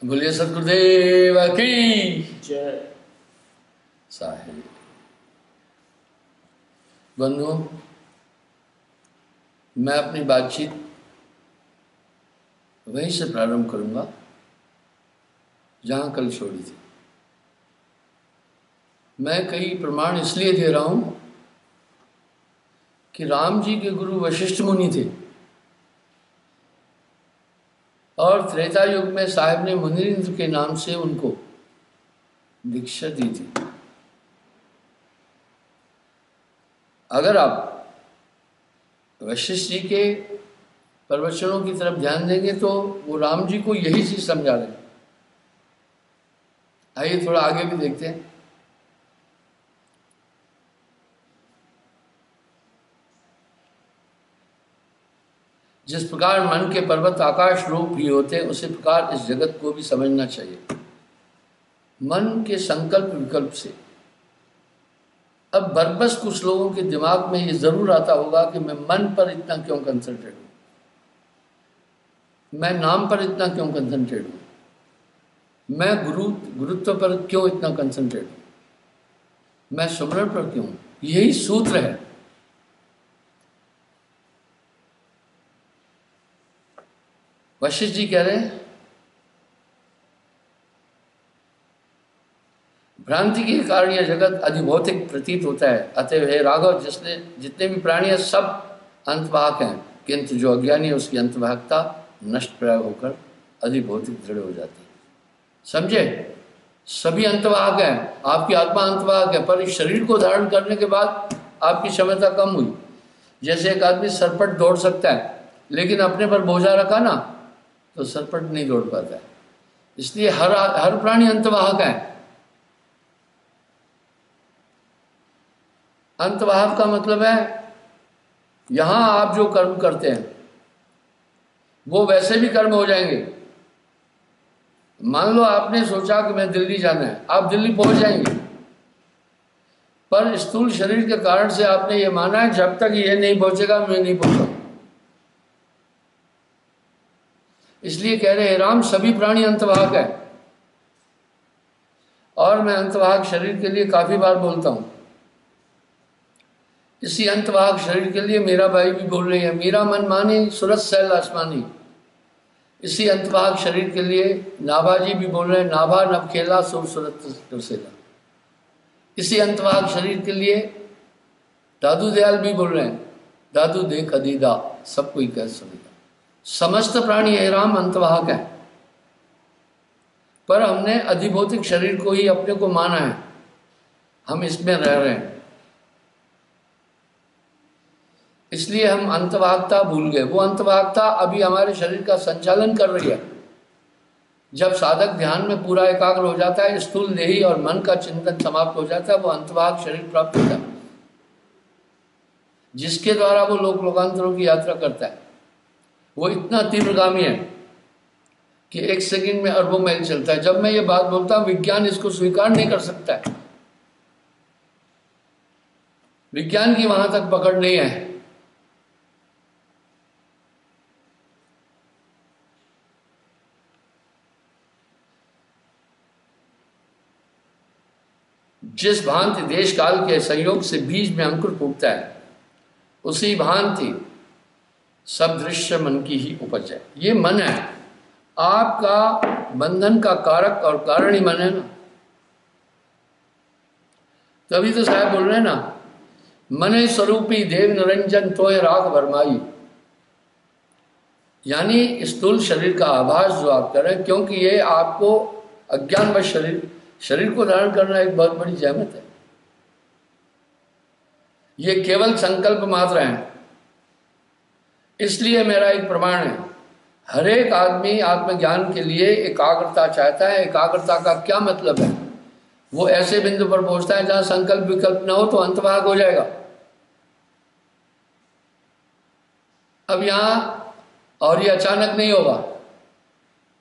बोलिए सतगुरुदेव की जय। साहिब। बंधुओं, मैं अपनी बातचीत वहीं से प्रारंभ करूंगा जहां कल छोड़ी थी। मैं कई प्रमाण इसलिए दे रहा हूं कि राम जी के गुरु वशिष्ठ मुनि थे और त्रेता युग में साहिब ने मुनिन्द्र के नाम से उनको दीक्षा दी थी। अगर आप वशिष्ठ जी के प्रवचनों की तरफ ध्यान देंगे तो वो राम जी को यही चीज समझा रहे हैं। आइए थोड़ा आगे भी देखते हैं। जिस प्रकार मन के पर्वत आकाश रूप ही होते हैं, उसी प्रकार इस जगत को भी समझना चाहिए मन के संकल्प विकल्प से। अब बरबस कुछ लोगों के दिमाग में ये जरूर आता होगा कि मैं मन पर इतना क्यों कंसंट्रेट हूं, मैं नाम पर इतना क्यों कंसंट्रेट हूं, मैं गुरुत्व पर क्यों इतना कंसंट्रेट हूं, मैं सुमरण पर क्यों। यही सूत्र है। वशिष्ठ जी कह रहे हैं भ्रांति के कारण यह जगत अधिभौतिक प्रतीत होता है। अतः हे राघव, जितने भी प्राणी हैं सब अंतवाहक हैं, किंतु जो अज्ञानी है उसकी अंतवाहकता नष्ट प्राय होकर अधिभौतिक दृढ़ हो जाती है। समझे? सभी अंतवाहक हैं, आपकी आत्मा अंतवाहक है, पर इस शरीर को धारण करने के बाद आपकी क्षमता कम हुई। जैसे एक आदमी सरपट दौड़ सकता है, लेकिन अपने पर बोझा रखा ना तो सरपट नहीं दौड़ पाता है। इसलिए हर प्राणी अंतवाहक है। अंतवाहक का मतलब है यहां आप जो कर्म करते हैं वो वैसे भी कर्म हो जाएंगे। मान लो आपने सोचा कि मैं दिल्ली जाना है, आप दिल्ली पहुंच जाएंगे, पर स्थूल शरीर के कारण से आपने ये माना है जब तक ये नहीं पहुंचेगा मैं नहीं पहुंचा। इसलिए कह रहे हैं राम, सभी प्राणी अंतवाहक है। और मैं अंतवाहक शरीर के लिए काफी बार बोलता हूं। इसी अंतवाहक शरीर के लिए मीरा बाई भी बोल रही है, मीरा मन मानी सूरत सैल आसमानी। इसी अंतवाहक शरीर के लिए नाभाजी भी बोल रहे हैं, नाभा नभ खेला सुर सूरत तरसेला। इसी अंतवाहक शरीर के लिए दादू दयाल भी बोल रहे हैं, दादू देख अदीदा सब कोई कह सुनेगा। समस्त प्राणी हे राम अंतवाहक है, पर हमने अधिभौतिक शरीर को ही अपने को माना है, हम इसमें रह रहे हैं, इसलिए हम अंतवाहकता भूल गए। वो अंतवाहकता अभी हमारे शरीर का संचालन कर रही है। जब साधक ध्यान में पूरा एकाग्र हो जाता है, स्थूल देही और मन का चिंतन समाप्त हो जाता है, वो अंतवाहक शरीर प्राप्त होता है, जिसके द्वारा वो लोक लोकांतरों की यात्रा करता है। वो इतना तीव्रगामी है कि एक सेकंड में अरबों मील चलता है। जब मैं ये बात बोलता हूं, विज्ञान इसको स्वीकार नहीं कर सकता है, विज्ञान की वहां तक पकड़ नहीं है। जिस भांति देश काल के संयोग से बीज में अंकुर फूटता है, उसी भांति सब दृश्य मन की ही उपज है। ये मन है आपका बंधन का कारक और कारण ही मन है ना। तभी तो साहब बोल रहे हैं ना, मने स्वरूपी देव निरंजन तोय राग भरमाई। यानी स्थूल शरीर का आभास जो आप कर रहे हैं, क्योंकि ये आपको अज्ञान व शरीर को धारण करना एक बहुत बड़ी जहमत है। ये केवल संकल्प मात्र है। इसलिए मेरा एक प्रमाण है, हर एक आदमी आत्मज्ञान के लिए एकाग्रता चाहता है। एकाग्रता का क्या मतलब है? वो ऐसे बिंदु पर पहुंचता है जहां संकल्प विकल्प न हो तो अंतवाहक हो जाएगा। अब यहां और ये अचानक नहीं होगा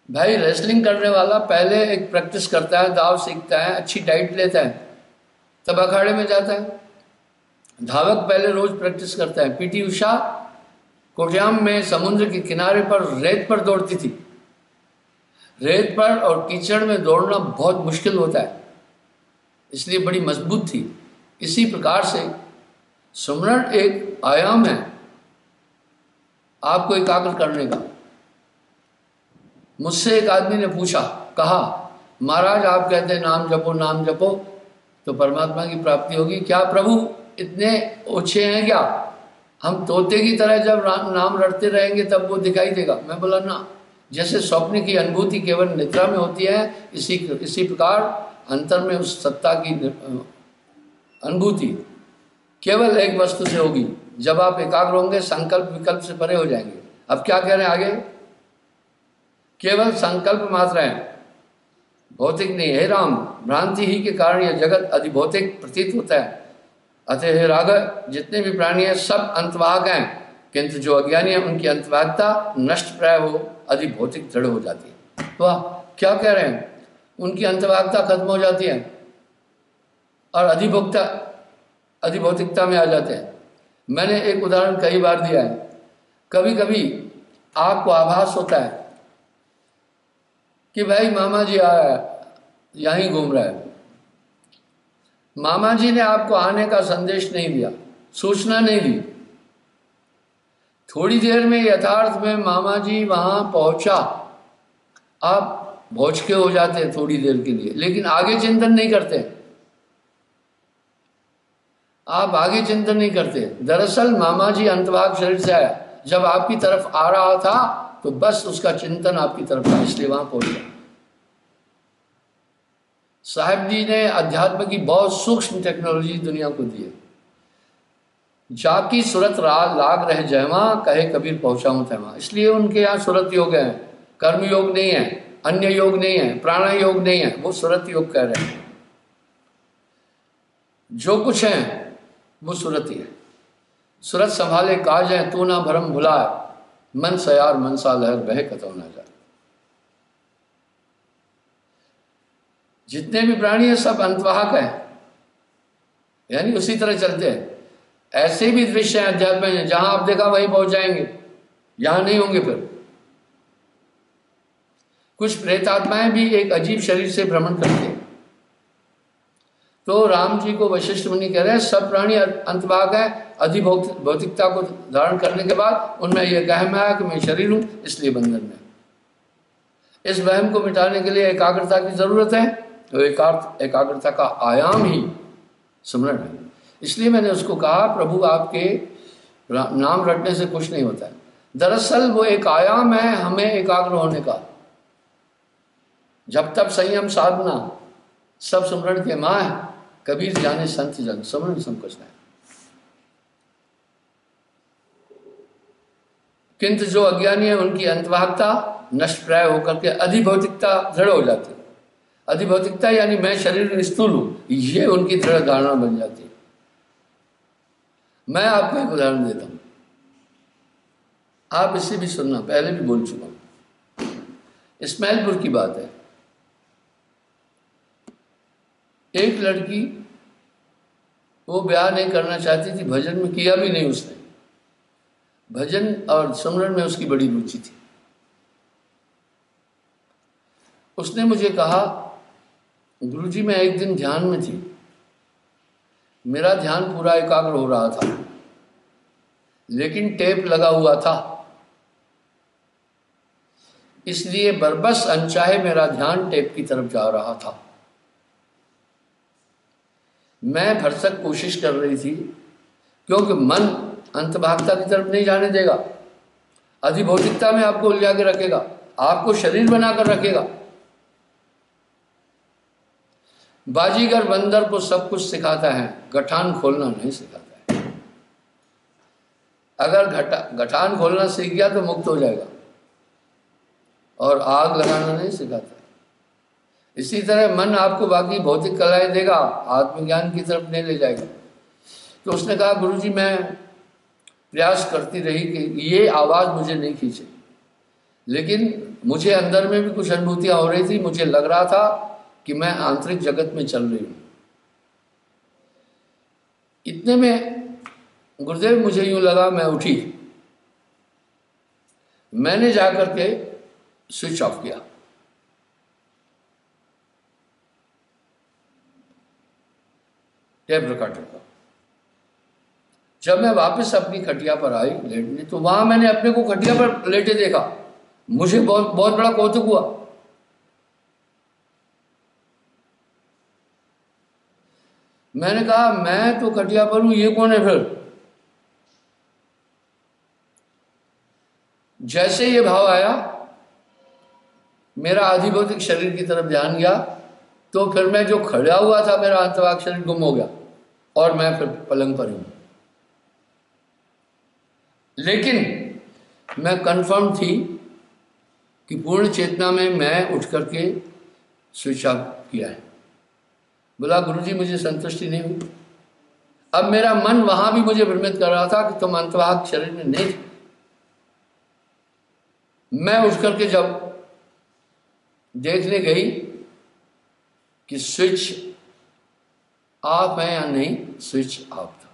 भाई। रेसलिंग करने वाला पहले एक प्रैक्टिस करता है, दाव सीखता है, अच्छी डाइट लेता है, तब अखाड़े में जाता है। धावक पहले रोज प्रैक्टिस करता है। पीटी उषा कोट्याम में समुद्र के किनारे पर रेत पर दौड़ती थी, रेत पर और कीचड़ में दौड़ना बहुत मुश्किल होता है, इसलिए बड़ी मजबूत थी। इसी प्रकार से सुमरण एक आयाम है आपको एकाग्र करने का। मुझसे एक आदमी ने पूछा, कहा महाराज आप कहते हैं नाम जपो नाम जपो तो परमात्मा की प्राप्ति होगी, क्या प्रभु इतने ओछे हैं क्या? हम तोते की तरह जब नाम रटते रहेंगे तब वो दिखाई देगा? मैं बोला ना, जैसे स्वप्न की अनुभूति केवल निद्रा में होती है, इसी प्रकार अंतर में उस सत्ता की अनुभूति केवल एक वस्तु से होगी। जब आप एकाग्र होंगे संकल्प विकल्प से परे हो जाएंगे। अब क्या कह रहे हैं आगे? केवल संकल्प मात्र है, भौतिक नहीं। हे राम, भ्रांति ही के कारण यह जगत अधिभौतिक प्रतीत होता है। अतः हे राघव, जितने भी प्राणी हैं सब अंतवाहक हैं, किंतु जो अज्ञानी है उनकी अंतवाहकता नष्ट प्राय हो अधिभौतिक दृढ़ हो जाती है। वाह, क्या कह रहे हैं? उनकी अंतवाहकता खत्म हो जाती है और अधिभौतिकता में आ जाते हैं। मैंने एक उदाहरण कई बार दिया है। कभी कभी आपको आभास होता है कि भाई मामा जी आया यहीं घूम रहा है। मामा जी ने आपको आने का संदेश नहीं दिया, सूचना नहीं दी। थोड़ी देर में यथार्थ में मामा जी वहां पहुंचा, आप भौचके हो जाते हैं थोड़ी देर के लिए, लेकिन आगे चिंतन नहीं करते। आप आगे चिंतन नहीं करते। दरअसल मामा जी अंतभाग शरीर से आया, जब आपकी तरफ आ रहा था तो बस उसका चिंतन आपकी तरफ था, इसलिए वहां पहुंचा। साहिब जी ने अध्यात्म की बहुत सूक्ष्म टेक्नोलॉजी दुनिया को दी है। जाकी सूरत लाग रहे जयमा, कहे कबीर पहुंचाऊं तैमा। इसलिए उनके यहाँ सूरत योग है, कर्म योग नहीं है, अन्य योग नहीं है, प्राणायाम योग नहीं है, वो सूरत योग कह रहे हैं। जो कुछ है वो सूरत ही है। सूरत संभाले काज है, तू ना भरम भुलाए, मन सयार मनसा लहर बह कतौ ना जाए। जितने भी प्राणी हैं सब अंतवाहक हैं, यानी उसी तरह चलते हैं। ऐसे भी दृश्य हैं अध्यात्म में, जहां आप देखा वहीं पहुंच जाएंगे, यहां नहीं होंगे। फिर कुछ प्रेतात्माएं भी एक अजीब शरीर से भ्रमण करते हैं। तो राम जी को वशिष्ठ मुनि कह रहे हैं सब प्राणी अंतभाग है, अधिभौतिकता को धारण करने के बाद उनमें यह वहम आया कि मैं शरीर हूं, इसलिए बंधन में। इस वहम को मिटाने के लिए एकाग्रता की जरूरत है। तो एकाग्रता का आयाम ही स्मरण है। इसलिए मैंने उसको कहा प्रभु आपके नाम रटने से कुछ नहीं होता है। दरअसल वो एक आयाम है हमें एकाग्र होने का। जब तक संयम साधना सब स्मरण के माँ है, कबीर जाने संत जन स्मरण सब कुछ नहीं। किंतु जो अज्ञानी है उनकी अंतवाहकता नष्ट प्राय होकर के अधिभौतिकता दृढ़ हो जाती है। अधिभौतिकता यानी मैं शरीर में स्थूल हूं, ये उनकी दृढ़ धारणा बन जाती है। मैं आपको एक उदाहरण देता हूं, आप इसे भी सुनना, पहले भी बोल चुका हूं। इस्माइलपुर की बात है। एक लड़की वो ब्याह नहीं करना चाहती थी, भजन में किया भी नहीं उसने। भजन और सिमरन में उसकी बड़ी रुचि थी। उसने मुझे कहा गुरुजी मैं एक दिन ध्यान में थी, मेरा ध्यान पूरा एकाग्र हो रहा था, लेकिन टेप लगा हुआ था, इसलिए बरबस अनचाहे मेरा ध्यान टेप की तरफ जा रहा था। मैं भरसक कोशिश कर रही थी, क्योंकि मन अंतभागता की तरफ नहीं जाने देगा, अधिभौतिकता में आपको उलझा के रखेगा, आपको शरीर बनाकर रखेगा। बाजीगर बंदर को सब कुछ सिखाता है, गठान खोलना नहीं सिखाता है। अगर गठान खोलना सीख गया तो मुक्त हो जाएगा, और आग लगाना नहीं सिखाता। इसी तरह मन आपको बाकी भौतिक कलाएं देगा, आत्मज्ञान की तरफ नहीं ले जाएगा। तो उसने कहा गुरुजी मैं प्रयास करती रही कि ये आवाज़ मुझे नहीं खींचे, लेकिन मुझे अंदर में भी कुछ अनुभूतियां हो रही थी। मुझे लग रहा था कि मैं आंतरिक जगत में चल रही हूं। इतने में गुरुदेव मुझे यूं लगा, मैं उठी, मैंने जाकर के स्विच ऑफ किया। टेप रिकॉर्डर का। जब मैं वापस अपनी खटिया पर आई लेटने, तो वहां मैंने अपने को खटिया पर लेटे देखा। मुझे बहुत बहुत बड़ा कौतुक हुआ। मैंने कहा मैं तो खटिया पर हूं, ये कौन है फिर? जैसे ये भाव आया, मेरा आधिभौतिक शरीर की तरफ ध्यान गया, तो फिर मैं जो खड़ा हुआ था, मेरा अंतवाक शरीर गुम हो गया और मैं फिर पलंग पर हूं। लेकिन मैं कंफर्म थी कि पूर्ण चेतना में मैं उठ करके स्विच ऑफ किया है। बोला गुरुजी मुझे संतुष्टि नहीं हुई। अब मेरा मन वहां भी मुझे भ्रमित कर रहा था कि तुम अंतवाहक शरीर में नहीं थे। मैं उठ करके जब देखने गई कि स्विच ऑफ है या नहीं, स्विच ऑफ था।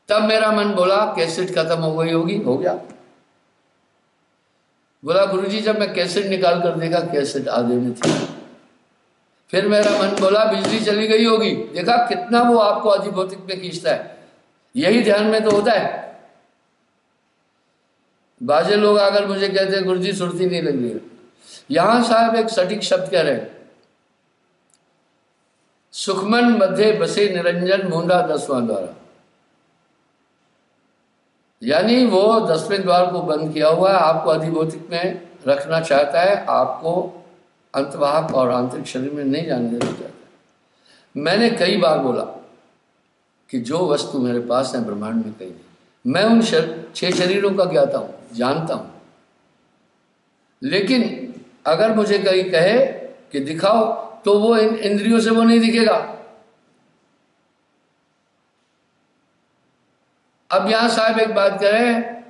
तब मेरा मन बोला कैसेट खत्म हो गई होगी, हो गया। बोला गुरुजी जब मैं कैसेट निकाल कर देखा, कैसेट आधे में थी। फिर मेरा मन बोला बिजली चली गई होगी। देखा कितना वो आपको अधिभौतिक में खींचता है। यही ध्यान में तो होता है। बाजे लोग आकर मुझे कहते हैं गुरुजी सुरती नहीं लग रही है। यहां साहब एक सटीक शब्द कह रहे हैं, सुखमन मध्य बसे निरंजन मूंढा 10वां द्वारा। यानी वो 10वें द्वार को बंद किया हुआ है, आपको अधिभौतिक में रखना चाहता है, आपको अंतवाहक और आंतरिक शरीर में नहीं जाने देना चाहता। मैंने कई बार बोला कि जो वस्तु मेरे पास है ब्रह्मांड में कहीं नहीं। मैं उन 6 शरीरों का ज्ञाता हूं, जानता हूं। लेकिन अगर मुझे कहीं कहे कि दिखाओ, तो वो इन इंद्रियों से वो नहीं दिखेगा। अब यहां साहब एक बात करें,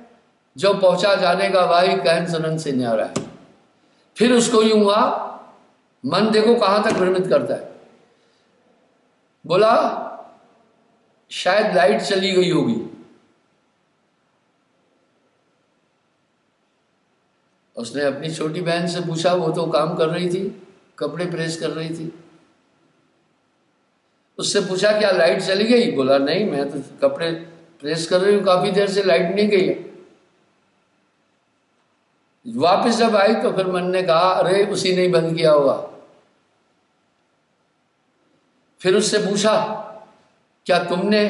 जो पहुंचा जाने का वाही कहन सुनन से न्यारा है। फिर उसको यूं हुआ, मन देखो कहां तक भ्रमित करता है। बोला शायद लाइट चली गई होगी। उसने अपनी छोटी बहन से पूछा, वो तो काम कर रही थी, कपड़े प्रेस कर रही थी। उससे पूछा क्या लाइट चली गई? बोला नहीं, मैं तो कपड़े प्रेस कर रही हूं, काफी देर से लाइट नहीं गई है। वापस जब आई तो फिर मन ने कहा अरे उसी ने बंद किया होगा। फिर उससे पूछा क्या तुमने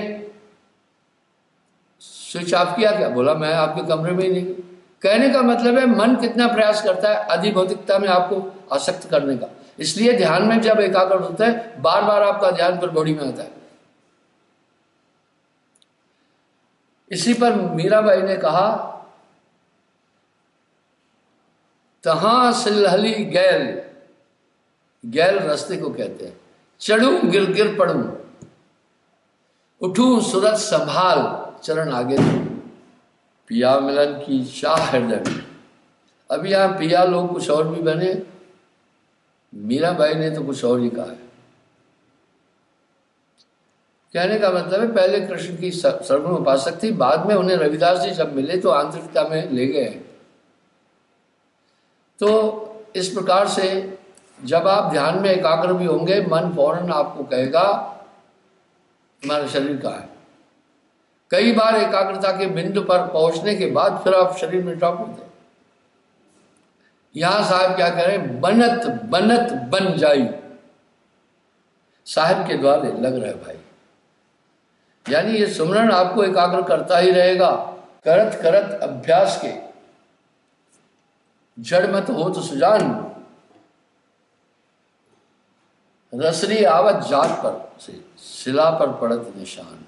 स्विच ऑफ किया क्या? बोला मैं आपके कमरे में ही नहीं। कहने का मतलब है मन कितना प्रयास करता है अधिभौतिकता में आपको आसक्त करने का। इसलिए ध्यान में जब एकाग्र होता है, बार बार आपका ध्यान पर बॉडी में आता है। इसी पर मीराबाई ने कहा, तहां सिलहली गैल, गैल रास्ते को कहते हैं, चढ़ू गिर गिर पड़ू, उठू सूरत संभाल, चरण आगे दो, पिया मिलन की शाह हृदय में। अब यहां पिया लोग कुछ और भी बने, मीराबाई ने तो कुछ और ही कहा है। कहने का मतलब है पहले कृष्ण की सर्वगुण उपासक थी, बाद में उन्हें रविदास जी जब मिले तो आंतरिकता में ले गए। तो इस प्रकार से जब आप ध्यान में एकाग्र भी होंगे, मन फौरन आपको कहेगा हमारा शरीर कहाँ है। कई बार एकाग्रता के बिंदु पर पहुंचने के बाद फिर आप शरीर में ड्रॉप होते हैं। यहां साहब क्या करें, बनत बनत बन जाई, साहब के द्वारे लग रहे भाई। यानी ये सुमरण आपको एकाग्र करता ही रहेगा। करत करत अभ्यास के जड़ मत हो तो सुजान, रसरी आवत जात पर से शिला पर पड़त निशान।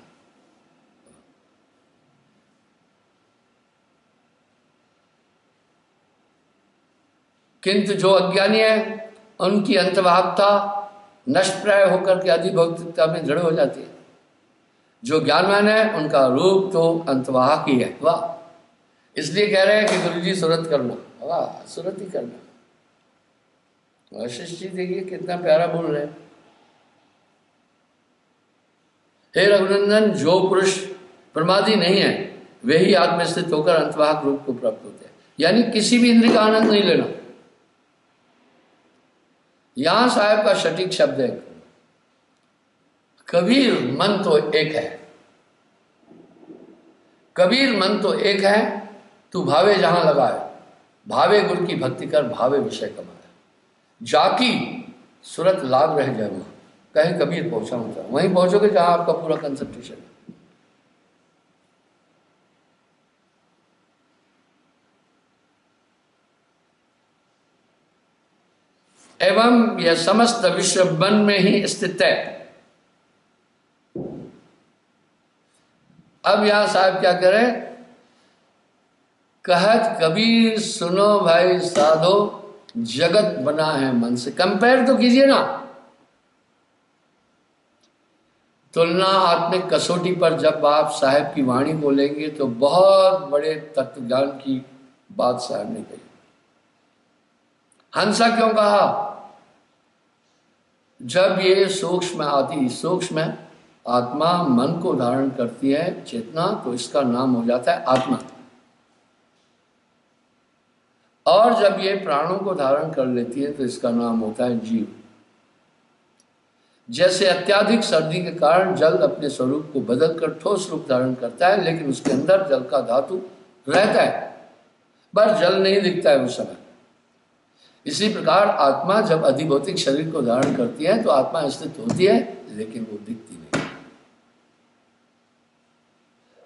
किंतु जो अज्ञानी है उनकी अंतवाहकता नष्ट प्राय होकर के अधिभौतिकता में दृढ़ हो जाती है। जो ज्ञानवान है उनका रूप तो अंतवाहक ही है। वाह, इसलिए कह रहे हैं कि गुरु जी सुरत करना, वाह सुरत ही करना। वशिष्ठ जी देखिए कितना प्यारा बोल रहे हैं, हे रघुनंदन जो पुरुष प्रमादी नहीं है वे ही आत्मस्थित होकर अंतवाहक रूप को प्राप्त होते हैं। यानी किसी भी इंद्रिय का आनंद नहीं लेना। यहां साहब का सटीक शब्द है, कबीर मन तो एक है, कबीर मन तो एक है, तू भावे जहां लगाए, भावे गुरु की भक्ति कर, भावे विषय कमाए, जाकी सूरत लाग रह जाए, वहां कहीं कबीर पहुंचा होता, वहीं पहुंचोगे जहां आपका पूरा कंसंट्रेशन है। एवं यह समस्त विश्व मन में ही स्थित है। अब यहां साहब क्या करें, कहत कबीर सुनो भाई साधो, जगत बना है मन से। कंपेयर तो कीजिए ना, तुलना आत्मिक कसौटी पर जब आप साहब की वाणी बोलेंगे तो बहुत बड़े तत्व ज्ञान की बात साहब ने कही। हंसा क्यों कहा, जब ये सूक्ष्म आदि सूक्ष्म आत्मा मन को धारण करती है चेतना, तो इसका नाम हो जाता है आत्मा। और जब ये प्राणों को धारण कर लेती है तो इसका नाम होता है जीव। जैसे अत्यधिक सर्दी के कारण जल अपने स्वरूप को बदलकर ठोस रूप धारण करता है, लेकिन उसके अंदर जल का धातु रहता है, पर जल नहीं दिखता है उस समय। इसी प्रकार आत्मा जब अधिभौतिक शरीर को धारण करती है तो आत्मा स्थित होती है, लेकिन वो दिखती नहीं।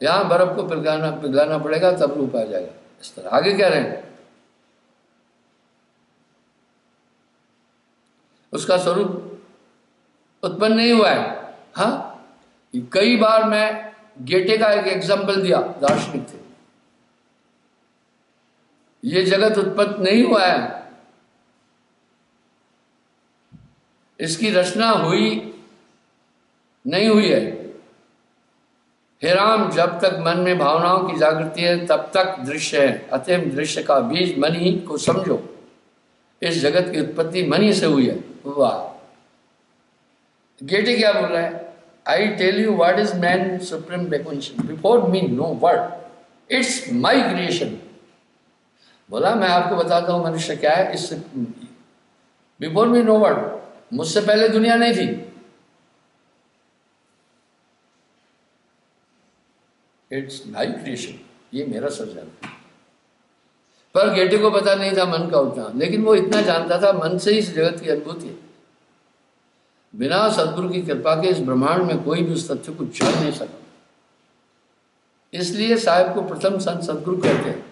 यहां बर्फ को पिघलाना पड़ेगा तब रूप आ जाएगा। इस तरह आगे कह रहे हैं, उसका स्वरूप उत्पन्न नहीं हुआ है। हाँ, कई बार मैं गेटे का एक एग्जाम्पल दिया, दार्शनिक थे, ये जगत उत्पन्न नहीं हुआ है, इसकी रचना हुई नहीं हुई है। हे राम, जब तक मन में भावनाओं की जागृति है तब तक दृश्य है, अतएव दृश्य का बीज मन ही को समझो। इस जगत की उत्पत्ति मन ही से हुई है। वाह, गेटे क्या बोल रहा है, I tell you what is man supreme बेकुंशन, before me no word, it's my creation. बोला मैं आपको बताता हूं मनुष्य क्या है, इससे बिफोर मी नो वर्ड, मुझसे पहले दुनिया नहीं थी। इट्स माई क्रिएशन, ये मेरा सृजन। पर गेटे को पता नहीं था मन का उतना, लेकिन वो इतना जानता था मन से ही इस जगत की अनुभूति है। बिना सदगुरु की कृपा के इस ब्रह्मांड में कोई भी उस तथ्य को जान नहीं सका। इसलिए साहब को प्रथम संत सदगुरु कहते हैं।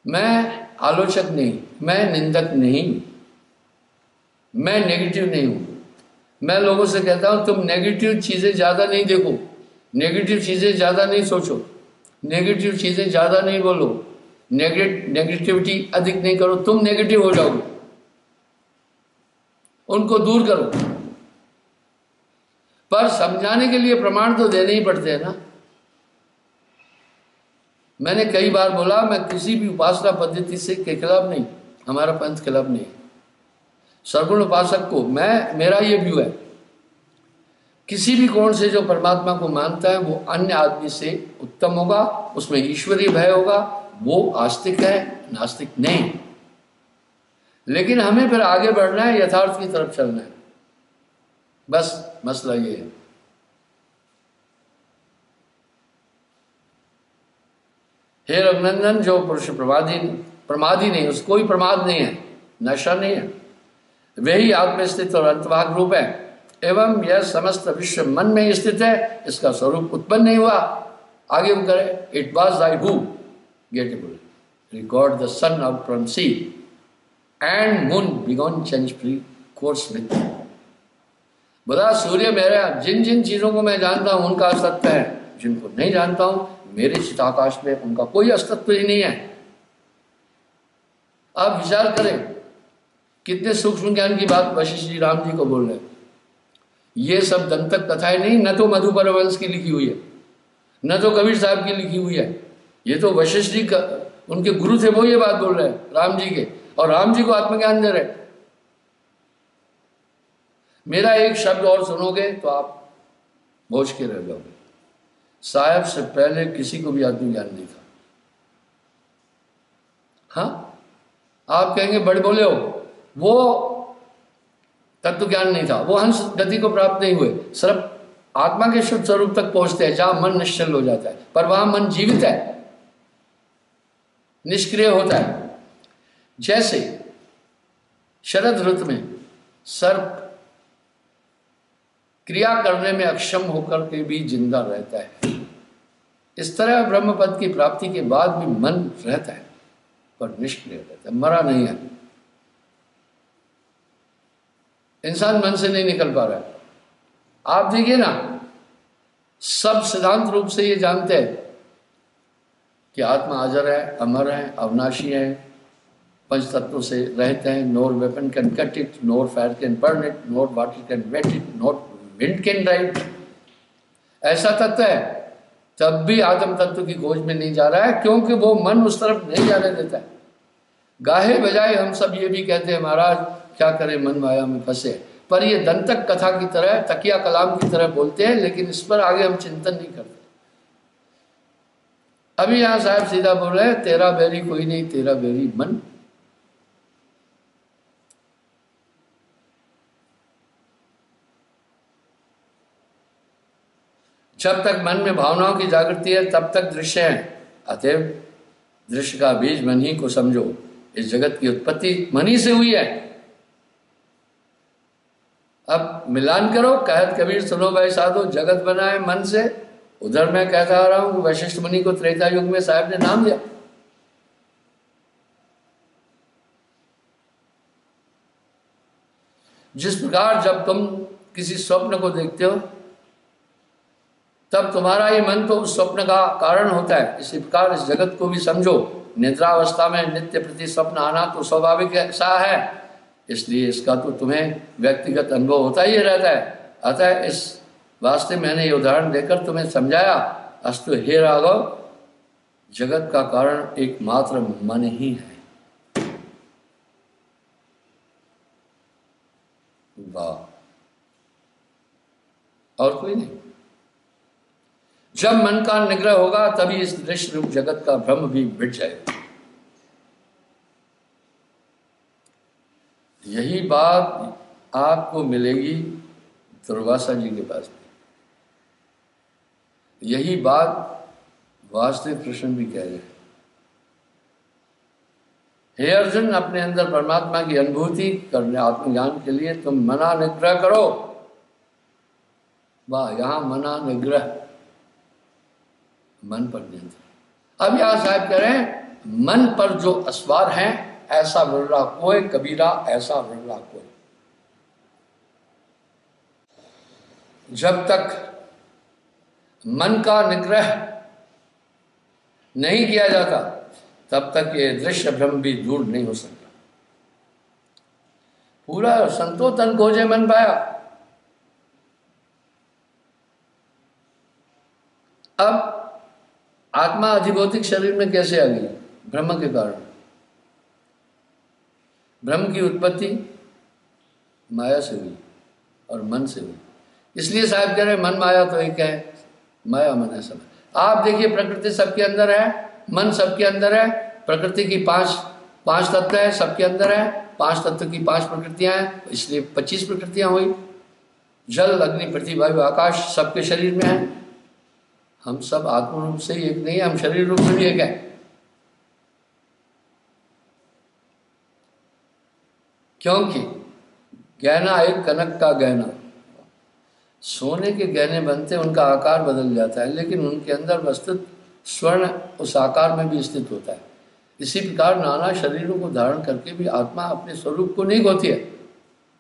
मैं आलोचक नहीं, मैं निंदक नहीं, मैं नेगेटिव नहीं हूं। मैं लोगों से कहता हूं तुम नेगेटिव चीजें ज्यादा नहीं देखो, नेगेटिव चीजें ज्यादा नहीं सोचो, नेगेटिव चीजें ज्यादा नहीं बोलो, नेगेटिविटी अधिक नहीं करो, तुम नेगेटिव हो जाओगे। उनको दूर करो। पर समझाने के लिए प्रमाण तो देने ही पड़ते हैं ना। मैंने कई बार बोला मैं किसी भी उपासना पद्धति से के खिलाफ नहीं, हमारा पंथ खिलाफ नहीं। सर्वगुण उपासक को मेरा ये व्यू है, किसी भी कोण से जो परमात्मा को मानता है वो अन्य आदमी से उत्तम होगा, उसमें ईश्वरीय भय होगा, वो आस्तिक है, नास्तिक नहीं। लेकिन हमें फिर आगे बढ़ना है, यथार्थ की तरफ चलना है, बस मसला ये है। हे रघुनंदन, जो पुरुष प्रमादी नहीं, उसको कोई प्रमाद नहीं है, नशा नहीं है, वही आत्मस्थित और अंतभाग रूप है। एवं यह समस्त विश्व मन में स्थित है, इसका स्वरूप उत्पन्न नहीं हुआ। आगे वो करे, it was I who gettable record the sun out from sea and moon begone change free course with. बोला सूर्य मेरा, जिन जिन चीजों को मैं जानता हूं उनका अस्तित्व है, जिनको नहीं जानता हूं मेरे चिताकाश में उनका कोई अस्तित्व ही नहीं है। आप विचार करें कितने सूक्ष्म ज्ञान की बात वशिष्ठ जी राम जी को बोल रहे हैं। ये सब दंतक कथाएं नहीं, न तो मधुपर वंश की लिखी हुई है, न तो कबीर साहब की लिखी हुई है। ये तो वशिष्ठ जी का, उनके गुरु थे, वो ये बात बोल रहे हैं राम जी के, और राम जी को आत्मज्ञान दे रहे। मेरा एक शब्द और सुनोगे तो आप बोझ के रह जाओगे। साहब से पहले किसी को भी आत्मज्ञान नहीं था। हाँ, आप कहेंगे बड़े बोले हो, वो तत्व ज्ञान नहीं था, वो हंस गति को प्राप्त नहीं हुए, सिर्फ आत्मा के शुद्ध स्वरूप तक पहुंचते हैं जहां मन निश्चल हो जाता है, पर वहां मन जीवित है, निष्क्रिय होता है। जैसे शरद ऋतु में सर्प क्रिया करने में अक्षम होकर के भी जिंदा रहता है, इस तरह ब्रह्म पद की प्राप्ति के बाद भी मन रहता है पर निष्क्रिय रहता है, मरा नहीं है। इंसान मन से नहीं निकल पा रहा है। आप देखिए ना, सब सिद्धांत रूप से ये जानते हैं कि आत्मा अजर है, अमर है, अविनाशी है, पंच तत्वों से रहते हैं। Nor weapon can cut it, nor fire can burn it, nor water can wet it, nor wind can drive it. ऐसा तत्व है, तब भी आत्म तत्व की खोज में नहीं जा रहा है, क्योंकि वो मन उस तरफ नहीं जाने देता है। गाहे बजाए हम सब ये भी कहते हैं, महाराज क्या करें, मन माया में फंसे, पर ये दंतक कथा की तरह, तकिया कलाम की तरह बोलते हैं, लेकिन इस पर आगे हम चिंतन नहीं करते। अभी यहां साहब सीधा बोल रहे हैं, तेरा बैरी कोई नहीं, तेरा बैरी मन। जब तक मन में भावनाओं की जागृति है तब तक दृश्य है। अतएव दृश्य का बीज मन ही को समझो। इस जगत की उत्पत्ति मन ही से हुई है। अब मिलान करो, कहत कबीर सुनो भाई साधो, जगत बना है मन से। उधर मैं कहता आ रहा हूं कि वशिष्ठ मुनि को त्रेता युग में साहब ने नाम दिया। जिस प्रकार जब तुम किसी स्वप्न को देखते हो तब तुम्हारा ये मन तो उस स्वप्न का कारण होता है, इसी प्रकार इस जगत को भी समझो। निद्रावस्था में नित्य प्रति स्वप्न आना तो स्वाभाविक ऐसा है, इसलिए इसका तो तुम्हें व्यक्तिगत अनुभव होता ही रहता है। अतः इस वास्ते मैंने ये उदाहरण देकर तुम्हें समझाया। अस्तु हे राघव, जगत का कारण एकमात्र मन ही है। वाह, और कोई नहीं। जब मन का निग्रह होगा तभी इस दृश्य रूप जगत का भ्रम भी मिट जाएगा। यही बात आपको मिलेगी दुर्वासा जी के पास। यही बात वासुदेव कृष्ण भी कह रहे हैं। हे अर्जुन, अपने अंदर परमात्मा की अनुभूति करने आत्मज्ञान के लिए तुम मना निग्रह करो। वाह, यहां मना निग्रह, मन पर नियंत्रण। अब यहां साहब कह रहे हैं, मन पर जो असवार है ऐसा विरला कोई, कबीरा ऐसा विरला कोई। जब तक मन का निग्रह नहीं किया जाता तब तक ये दृश्य भ्रम भी दूर नहीं हो सकता। पूरा संतो तन खोजे मन पाया। अब आत्मा अधिभौतिक शरीर में कैसे आ गई? ब्रह्म के कारण। ब्रह्म की उत्पत्ति माया से हुई और मन से हुई। इसलिए साहब कह रहे मन माया तो एक है, माया मन है सब। आप देखिए, प्रकृति सबके अंदर है, मन सबके अंदर है, प्रकृति की पांच तत्व है सबके अंदर है, 5 तत्व की 5 प्रकृतियां हैं, इसलिए 25 प्रकृतियां हुई। जल, अग्नि, पृथ्वी, वायु, आकाश सबके शरीर में है। हम सब आत्म रूप से ही एक नहीं है, हम शरीर रूप से भी एक है। क्योंकि गहना एक कनक का गहना, सोने के गहने बनते उनका आकार बदल जाता है, लेकिन उनके अंदर वस्तु स्वर्ण उस आकार में भी स्थित होता है। इसी प्रकार नाना शरीरों को धारण करके भी आत्मा अपने स्वरूप को नहीं खोती है,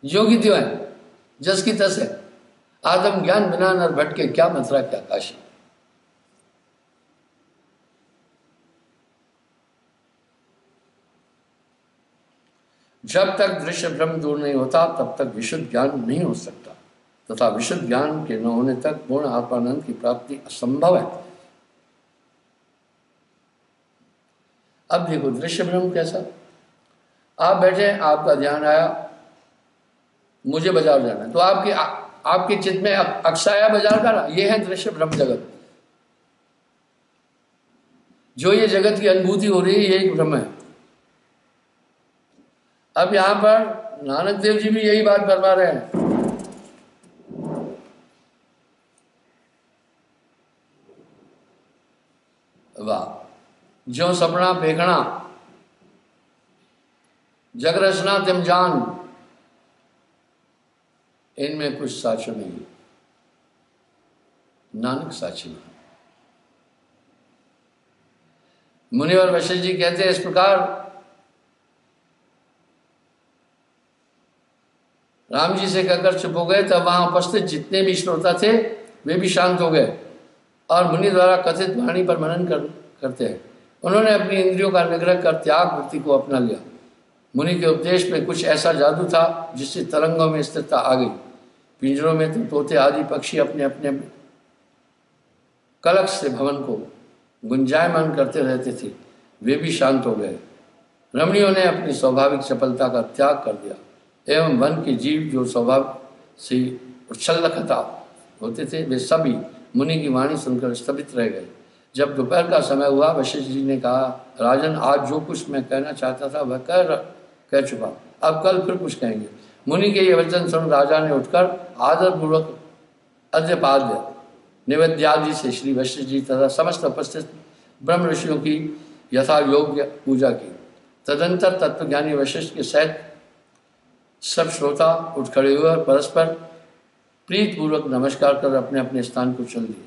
योगी त्यों है, जस की तस है। आत्म ज्ञान बिना नर भटके, क्या मथुरा क्या काशी। जब तक दृश्य भ्रम दूर नहीं होता तब तक विशुद्ध ज्ञान नहीं हो सकता, तथा विशुद्ध ज्ञान के न होने तक पूर्ण आत्मानंद की प्राप्ति असंभव है। अब देखो दृश्य भ्रम कैसा। आप बैठे, आपका ध्यान आया मुझे बाजार जाना है, तो आपके चित्त में अक्स आया बाजार का ना, ये है दृश्य भ्रम जगत। जो ये जगत की अनुभूति हो रही है ये एक भ्रम है। अब यहां पर नानक देव जी भी यही बात फरमा रहे हैं। वाह, जो सपना फेंकना जग रचना तिम जान, इनमें कुछ साचो नहीं, नानक साची में। मुनिवर वशिष्ठ जी कहते हैं इस प्रकार राम जी से कहकर चुप हो गए, तब वहां उपस्थित जितने भी श्रोता थे वे भी शांत हो गए और मुनि द्वारा कथित वाणी पर मनन करते हैं। उन्होंने अपनी इंद्रियों का निग्रह कर त्याग वृत्ति को अपना लिया। मुनि के उपदेश में कुछ ऐसा जादू था जिससे तरंगों में स्थिरता आ गई। पिंजरों में तो तोते आदि पक्षी अपने अपने कलक से भवन को गुंजायमान करते रहते थे, वे भी शांत हो गए। रमणियों ने अपनी स्वाभाविक चपलता का त्याग कर दिया एवं वन के जीव जो स्वभाव से उच्छलखता होते थे वे सभी मुनि की वाणी सुनकर स्तब्ध रह गए। जब दोपहर का समय हुआ, वशिष्ठ जी ने कहा, राजन, आज जो कुछ मैं कहना चाहता था वह कह चुका, अब कल फिर कुछ कहेंगे। मुनि के ये वचन सुन राजा ने उठकर आदरपूर्वक अर्घ्यपाद्य निवेद्यादि से श्री वशिष्ठ जी तथा समस्त उपस्थित ब्रह्म ऋषियों की यथा योग्य पूजा की। तदंतर तत्वज्ञानी वशिष्ठ के सहित सब श्रोता उठ खड़े हुए और परस्पर प्रीतपूर्वक नमस्कार कर अपने अपने स्थान को चल दिए।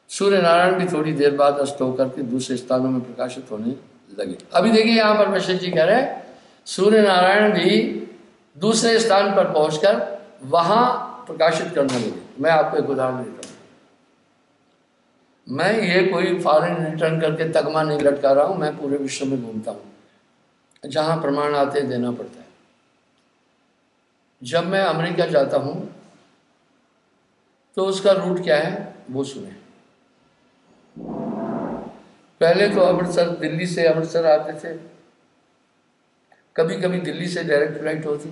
सूर्य नारायण भी थोड़ी देर बाद अस्त होकर के दूसरे स्थानों में प्रकाशित होने लगे। अभी देखिए यहाँ पर वशिष्ठ जी कह रहे हैं सूर्य नारायण भी दूसरे स्थान पर पहुंचकर वहां प्रकाशित करने लगे। मैं आपको एक उदाहरण देता हूँ। मैं ये कोई फॉरेन रिटर्न करके तगमा नहीं लटका रहा हूँ, मैं पूरे विश्व में घूमता हूँ, जहाँ प्रमाण आते देना पड़ता है। जब मैं अमेरिका जाता हूँ तो उसका रूट क्या है वो सुने। पहले तो अमृतसर, दिल्ली से अमृतसर आते थे, कभी कभी दिल्ली से डायरेक्ट फ्लाइट होती,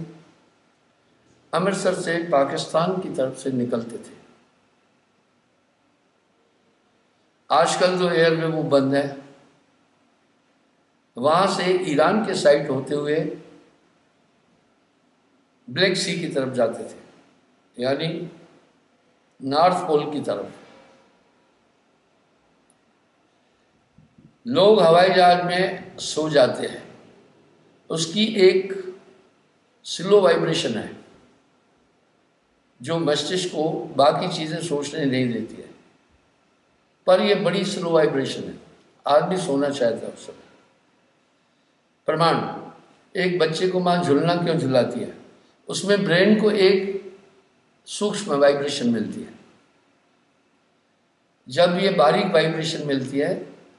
अमृतसर से पाकिस्तान की तरफ से निकलते थे। आजकल जो एयरवे वो बंद है, वहां से ईरान के साइड होते हुए ब्लैक सी की तरफ जाते थे, यानी नॉर्थ पोल की तरफ। लोग हवाई जहाज में सो जाते हैं, उसकी एक स्लो वाइब्रेशन है जो मस्तिष्क को बाकी चीजें सोचने नहीं देती है, पर यह बड़ी स्लो वाइब्रेशन है। आदमी सोना चाहता है उस समय। प्रमाण, एक बच्चे को मां झुलना क्यों झुलाती है? उसमें ब्रेन को एक सूक्ष्म वाइब्रेशन मिलती है। जब ये बारीक वाइब्रेशन मिलती है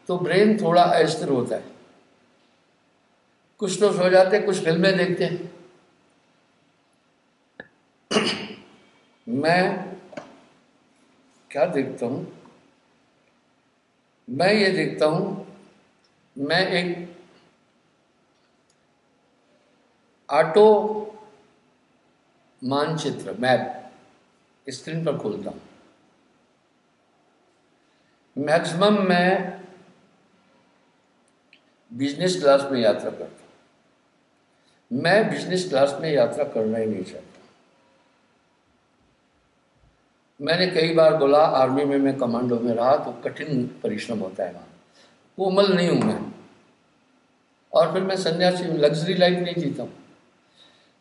तो ब्रेन थोड़ा अस्थिर होता है। कुछ तो सो जाते, कुछ फिल्में देखते हैं। मैं क्या देखता हूँ? मैं ये देखता हूँ, मैं एक ऑटो मानचित्र मैप स्क्रीन पर खोलता हूँ। मैक्सिमम मैं बिजनेस क्लास में यात्रा करता हूँ। मैं बिजनेस क्लास में यात्रा करना ही नहीं चाहता। मैंने कई बार बोला, आर्मी में मैं कमांडो में रहा तो कठिन परिश्रम होता है वहाँ, कोमल नहीं हूँ मैं। और फिर मैं सन्यासी हूँ, लग्जरी लाइफ नहीं जीता हूँ।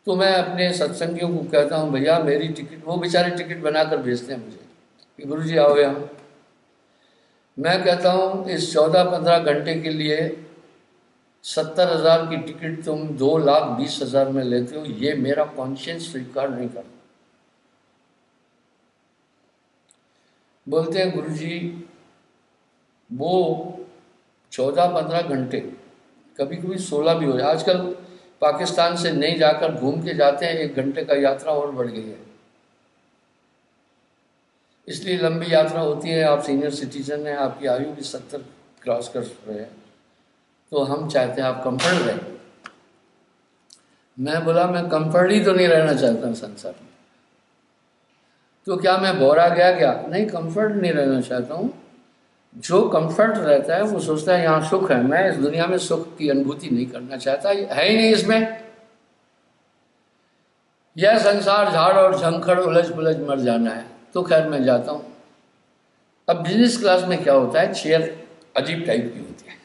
तो मैं अपने सत्संगियों को कहता हूँ, भैया मेरी टिकट, वो बेचारे टिकट बनाकर भेजते हैं मुझे कि गुरुजी आओ यहाँ। मैं कहता हूँ इस 14-15 घंटे के लिए 70,000 की टिकट तुम 2,20,000 में लेते हो, ये मेरा कॉन्शियंस स्वीकार नहीं करता। बोलते हैं गुरुजी वो 14-15 घंटे, कभी कभी 16 भी हो जाए। आजकल पाकिस्तान से नहीं जाकर घूम के जाते हैं, 1 घंटे का यात्रा और बढ़ गई है, इसलिए लंबी यात्रा होती है। आप सीनियर सिटीजन हैं, आपकी आयु भी 70 क्रॉस कर रहे हैं, तो हम चाहते हैं आप कंफर्ट रहें। मैं बोला मैं कंफर्ट ही तो नहीं रहना चाहता हूँ संसार में, तो क्या मैं बोरा गया क्या? नहीं, कंफर्ट नहीं रहना चाहता हूँ। जो कंफर्ट रहता है वो सोचता है यहाँ सुख है, मैं इस दुनिया में सुख की अनुभूति नहीं करना चाहता, है ही नहीं इसमें। यह संसार झाड़ और झंखड़ उलझ पुलझ मर जाना है। तो खैर मैं जाता हूँ। अब बिजनेस क्लास में क्या होता है, चेयर अजीब टाइप की होती है।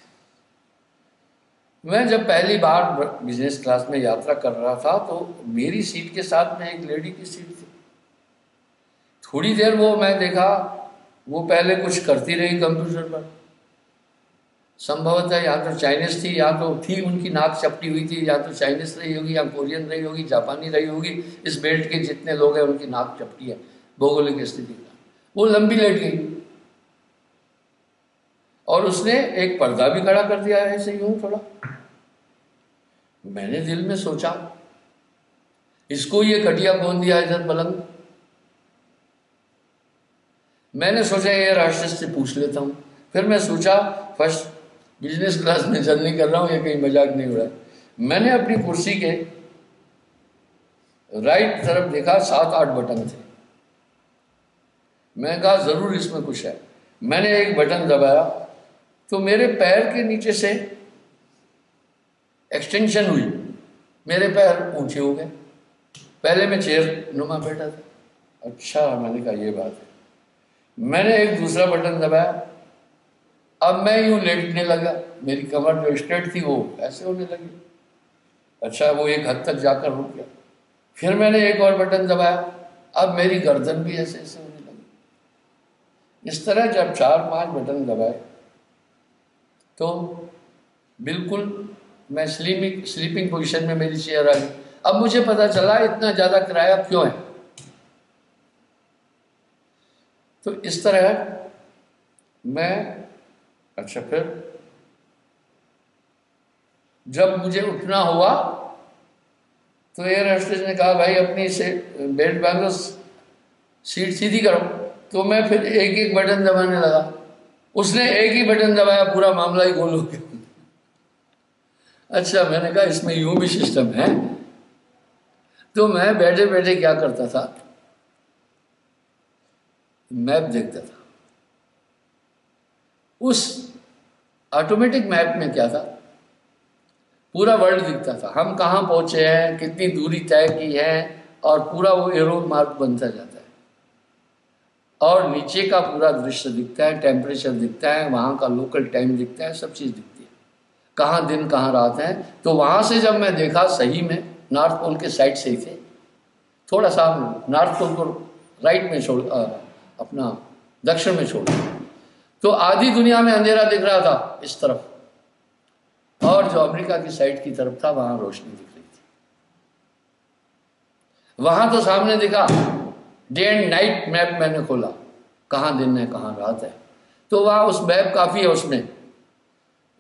मैं जब पहली बार बिजनेस क्लास में यात्रा कर रहा था तो मेरी सीट के साथ में एक लेडी की सीट थी। थोड़ी देर वो मैं देखा, वो पहले कुछ करती रही कंप्यूटर पर। संभवतः या तो चाइनीज थी, या तो थी उनकी नाक चपटी हुई थी, या तो चाइनीज रही होगी, या कोरियन रही होगी, जापानी रही होगी। इस बेल्ट के जितने लोग हैं उनकी नाक चपटी है भौगोलिक स्थिति का। वो लंबी लेट गई और उसने एक पर्दा भी खड़ा कर दिया है ऐसे यूं थोड़ा। मैंने दिल में सोचा, इसको ये खटिया कौन दिया इधर पलंग। मैंने सोचा ये राष्ट्र से पूछ लेता हूँ। फिर मैं सोचा फर्स्ट बिजनेस क्लास में जर्नी कर रहा हूँ, ये कहीं मजाक नहीं हो रहा है। मैंने अपनी कुर्सी के राइट तरफ देखा, 7-8 बटन थे। मैं कहा जरूर इसमें कुछ है। मैंने एक बटन दबाया तो मेरे पैर के नीचे से एक्सटेंशन हुई, मेरे पैर ऊंचे हो गए। पहले मैं चेयर नुमा बैठा था। अच्छा, मैंने कहा ये बात है। मैंने एक दूसरा बटन दबाया, अब मैं यूं लेटने लगा। मेरी कमर जो स्ट्रेट थी वो ऐसे होने लगी। अच्छा, वो एक हद तक जाकर रुक गया। फिर मैंने एक और बटन दबाया, अब मेरी गर्दन भी ऐसे ऐसे होने लगी। इस तरह जब 4-5 बटन दबाए तो बिल्कुल मैं स्लीपिंग पोजीशन में मेरी चेयर आ गई। अब मुझे पता चला इतना ज़्यादा किराया क्यों है। तो इस तरह मैं, अच्छा, फिर जब मुझे उठना हुआ तो एयर होस्टेस ने कहा भाई अपनी से बेल्ट बांधो, सीट सीधी करो। तो मैं फिर एक एक बटन दबाने लगा। उसने एक ही बटन दबाया, पूरा मामला ही गोल हो गया। अच्छा, मैंने कहा इसमें यूं भी सिस्टम है। तो मैं बैठे बैठे क्या करता था, मैप देखता था। उस ऑटोमेटिक मैप में क्या था, पूरा वर्ल्ड दिखता था। हम कहाँ पहुंचे हैं, कितनी दूरी तय की है, और पूरा वो एरो मार्क बनता जाता है। और नीचे का पूरा दृश्य दिखता है, टेम्परेचर दिखता है, वहाँ का लोकल टाइम दिखता है, सब चीज़ दिखती है, कहाँ दिन कहाँ रात है। तो वहाँ से जब मैं देखा, सही में नॉर्थ पोल के साइड से ही थे, थोड़ा सा नॉर्थ पोल को राइट में छोड़, अपना दक्षिण में छोड़, तो आधी दुनिया में अंधेरा दिख रहा था इस तरफ, और जो अमेरिका की साइड की तरफ था वहां रोशनी दिख रही थी। वहां तो सामने दिखा, डे एंड नाइट मैप मैंने खोला, कहाँ दिन है कहाँ रात है। तो वहां उस मैप काफी है,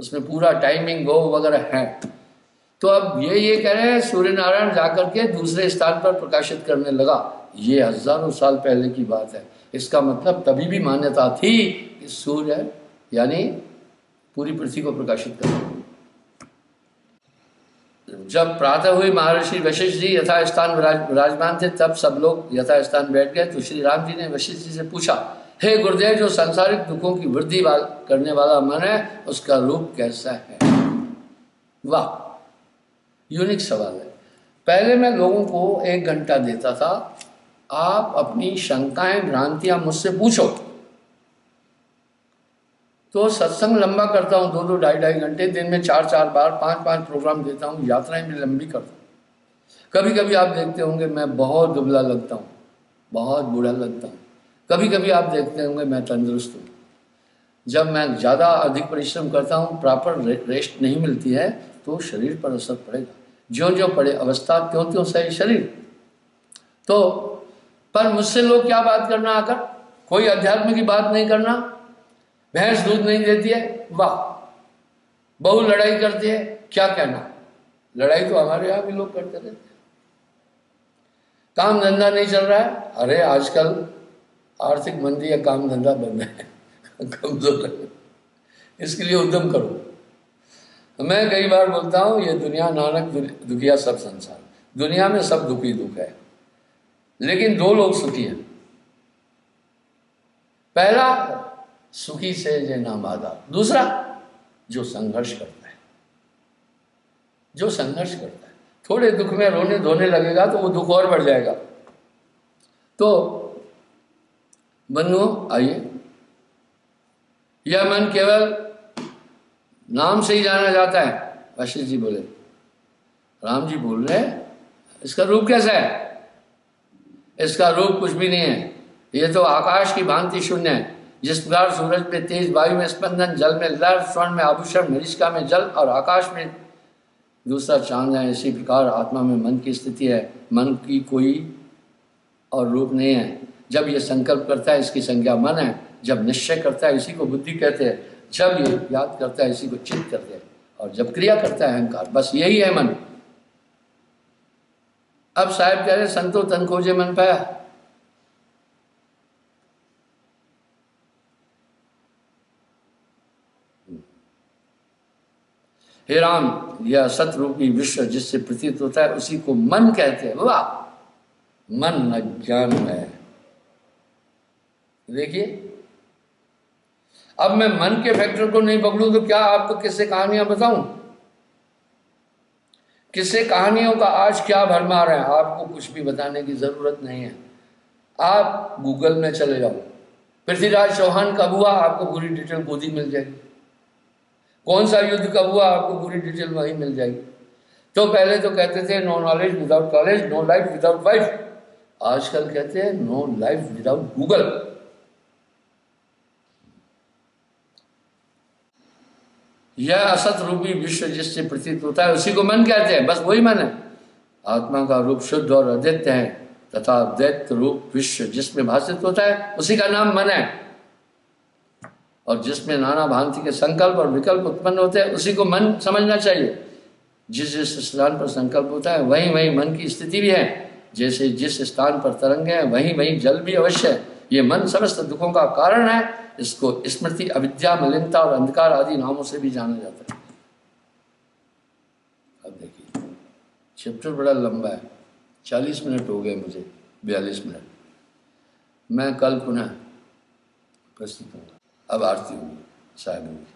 उसमें पूरा टाइमिंग गो वगैरह है। तो अब ये कह रहे हैं सूर्य नारायण जाकर के दूसरे स्थान पर प्रकाशित करने लगा। ये हजारों साल पहले की बात है। इसका मतलब तभी भी मान्यता थी कि सूर्य यानी पूरी पृथ्वी को प्रकाशित कर। जब प्रातः हुई, महर्षि वशिष्ठ जी यथास्थान विराजमान थे, तब सब लोग यथास्थान बैठ गए। तो श्री राम जी ने वशिष्ठ जी से पूछा, हे गुरुदेव, जो सांसारिक दुखों की वृद्धि करने वाला मन है उसका रूप कैसा है। वाह, यूनिक सवाल है। पहले मैं लोगों को 1 घंटा देता था, आप अपनी शंकाएं भ्रांतियां मुझसे पूछो। तो सत्संग लंबा करता हूँ, 2-2, 2.5 घंटे, दिन में 4-4 बार, 5-5 प्रोग्राम देता हूँ, यात्राएं भी लंबी करता हूँ। कभी कभी आप देखते होंगे मैं बहुत दुबला लगता हूँ, बहुत बूढ़ा लगता हूँ। कभी कभी आप देखते होंगे मैं तंदुरुस्त हूँ। जब मैं ज़्यादा अधिक परिश्रम करता हूँ, प्रॉपर रेस्ट नहीं मिलती है, तो शरीर पर असर पड़ेगा। ज्यों ज्यों पड़े अवस्था, त्यों त्यों सही शरीर। तो पर मुझसे लोग क्या बात करना आकर, कोई अध्यात्म की बात नहीं करना। भैंस दूध नहीं देती है, वाह, बहू लड़ाई करती है, क्या कहना। लड़ाई तो हमारे यहाँ भी लोग करते रहते हैं। काम धंधा नहीं चल रहा है, अरे आजकल आर्थिक मंदी है, काम धंधा बंद है, कमजोर है, इसके लिए उद्यम करो। मैं कई बार बोलता हूँ, ये दुनिया नानक दुखिया सब संसार। दुनिया में सब दुखी दुख है, लेकिन 2 लोग सुखी हैं। पहला, सुखी से जे नाम आदा। दूसरा, जो संघर्ष करता है, जो संघर्ष करता है। थोड़े दुख में रोने धोने लगेगा तो वो दुख और बढ़ जाएगा। तो बंधुओं आइए, यह मन केवल नाम से ही जाना जाता है। वशिष्ठ जी बोले, राम जी बोल रहे हैं इसका रूप कैसा है? इसका रूप कुछ भी नहीं है, ये तो आकाश की भांति शून्य है। जिस प्रकार सूरज में तेज, वायु में स्पंदन, जल में लहर, स्वर्ण में आभूषण, मरीचिका में जल और आकाश में दूसरा चांद है, इसी प्रकार आत्मा में मन की स्थिति है। मन की कोई और रूप नहीं है। जब ये संकल्प करता है इसकी संज्ञा मन है, जब निश्चय करता है इसी को बुद्धि कहते हैं, जब ये याद करता है इसी को चित्त कहते हैं, और जब क्रिया करता है अहंकार। बस यही है मन। अब साहब कह रहे संतो तन खोजे मन पाया। हे राम, यह असत रूपी विश्व जिससे प्रतीत होता है उसी को मन कहते हैं। वाह, मन अज्ञान है। देखिए, अब मैं मन के फैक्टर को नहीं पकड़ूं तो क्या आपको किससे कहानियां बताऊं? किससे कहानियों का आज क्या भरमार है, आपको कुछ भी बताने की जरूरत नहीं है। आप गूगल में चले जाओ, पृथ्वीराज चौहान कब हुआ आपको पूरी डिटेल खुद ही मिल जाएगी। कौन सा युद्ध कब हुआ आपको पूरी डिटेल वही मिल जाएगी। तो पहले तो कहते थे no knowledge without college, no life without wife. आजकल कहते हैं नो लाइफ विदाउट गूगल। यह असत रूपी विश्व जिससे प्रतीत होता है उसी को मन कहते हैं। बस वही मन है। आत्मा का रूप शुद्ध और अद्वैत है तथा अद्वैत रूप विश्व जिसमें भाषित होता है उसी का नाम मन है। और जिसमें नाना भांति के संकल्प और विकल्प उत्पन्न होते हैं उसी को मन समझना चाहिए। जिस जिस स्थान पर संकल्प होता है वहीं वहीं मन की स्थिति भी है। जैसे जिस स्थान पर तरंग है वहीं वहीं जल भी अवश्य है। ये मन समस्त दुखों का कारण है। इसको स्मृति, अविद्या, मलिनता और अंधकार आदि नामों से भी जाना जाता है। अब देखिए, चैप्टर बड़ा लंबा है, 40 मिनट हो गए मुझे, 42 मिनट। मैं कल पुनः प्रस्तुत हूँ। अब आरती होगी साहब।